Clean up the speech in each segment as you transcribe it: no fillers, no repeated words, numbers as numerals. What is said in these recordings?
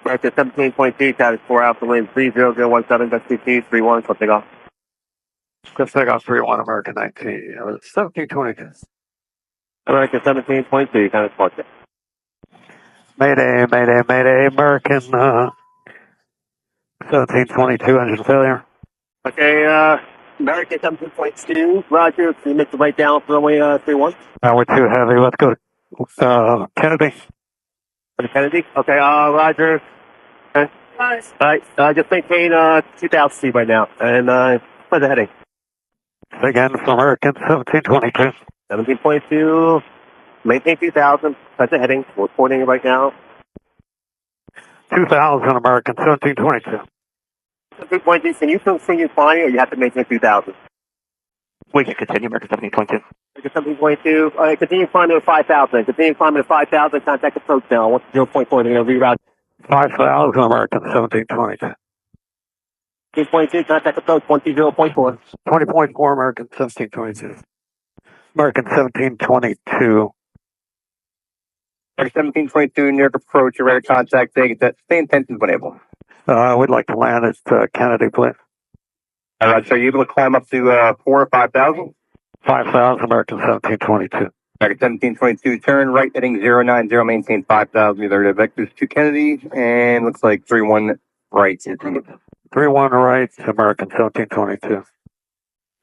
American 1722, status 4 Alpha Wind 30017, that's CT 31, so take off. Let's take off 31, American 19, 1722. American 1722, kind of smart there. Mayday, Mayday, Mayday, American 1722, engine failure. Okay, American 1722, roger, can you make the right down for runway 31? We're too heavy, let's go to Kennedy. Kennedy? Okay, roger. Okay. Alright, just maintain 2,000 feet right now, and where's the heading? Again for American 1722. 1722, maintain 2,000, that's the heading, we're reporting it right now. 2000, American 1722. 1722, can you continue flying, or you have to maintain 2,000? We can continue, American 1722. American 1722, alright, continue climbing to 5,000, continue climbing to 5,000, contact approach now, 0.4, they're going to reroute. 5,000, American 1722. 2.2, contact approach 120.4. 20.4, American 1722. American 1722. American 1722, near approach, your radar contact, take that same intentions when able. We'd like to land at Kennedy, please. Alright, so are you able to climb up to 4 or 5,000? 5,000, American 1722. American 1722, turn right heading 090, maintain 5,000, either vectors to Kennedy, and looks like 31 right. 31 right, American 1722.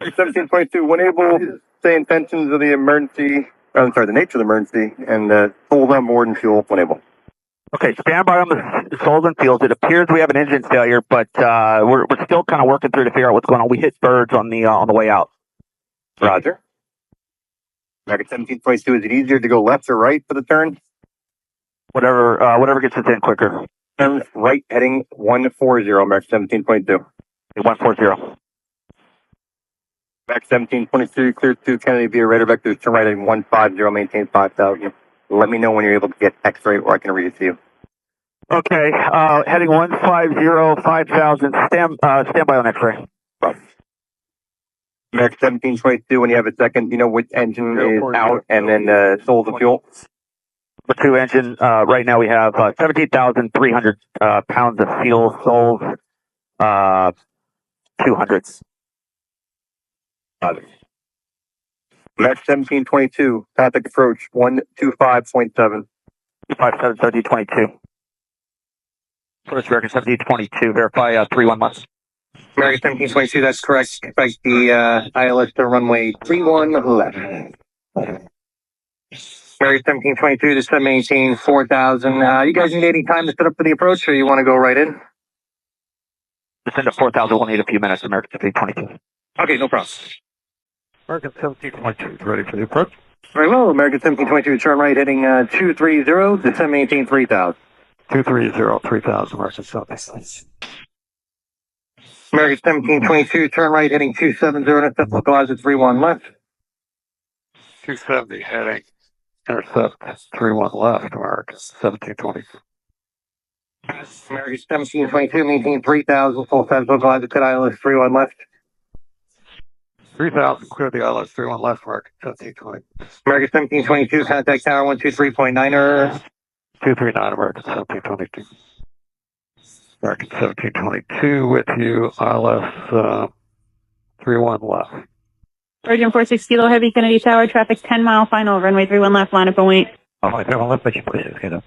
1722, when able, say intentions of the emergency, the nature of the emergency, and hold on board and fuel when able. Okay, stand by on the souls and fuels. It appears we have an engine failure, but we're still kind of working through to figure out what's going on. We hit birds on the way out. Roger. American 1722, is it easier to go left or right for the turn? Whatever gets us in quicker. Turn right heading 140, American 1722. 140. Back 1722, clear to Kennedy via radar vectors, turn right heading 150, maintain 5,000. Let me know when you're able to get X-ray or I can read it to you. Okay, heading 150, 5,000. Stand by on X-ray. American 1722, when you have a second, you know which engine is out, and then souls and fuel. The 2 engine, right now we have 17,300 pounds of fuel, souls 200s. American 1722, contact approach 125.7. 257, 1722. First American 1722, verify 31 months. American 1722, that's correct. Expect the ILS to runway 31 left. American 1722, just to maintain 4,000. You guys need any time to set up for the approach, or you want to go right in? Descend to 4,000, we'll need a few minutes, American 1722. Okay, no problem. American 1722, ready for the approach? Very well, American 1722, turn right heading 230, descend maintain 3,000. 230, 3,000, American 1722. American 1722, turn right heading 270, intercept localizer 31 left. 270 heading, intercept 31 left, American 1722. American 1722, maintain 3,000, full time localizer cut ILS 31 left. 3,000, clear the ILS 31 left, American 1720. American 1722, contact tower 123.9er. 239, American 1722. American 1722 with you, ILS 31 left. Virgin 46 Kilo Heavy, Kennedy Tower, traffic 10 mile final, runway 31 left, line up and wait. Runway 31 left, Virgin 46 Kilo.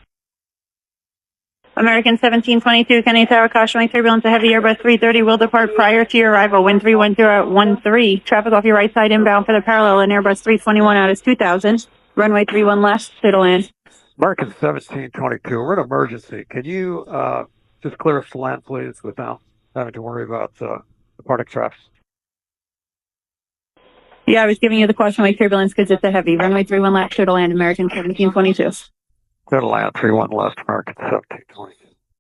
American 1722, Kennedy Tower, cautionary turbulence, a heavy Airbus 330 will depart prior to your arrival, wind 310 at 13. Traffic off your right side inbound for the parallel, and Airbus 321 out is 2000. Runway 31 left, clear to land. American 1722, we're in emergency. Can you just clear us to land, please, without having to worry about departing traffic? Yeah, I was giving you the cautionary turbulence because it's a heavy. Runway 31 left, clear to land, American 1722. Clear to land, 31 left, American 1722.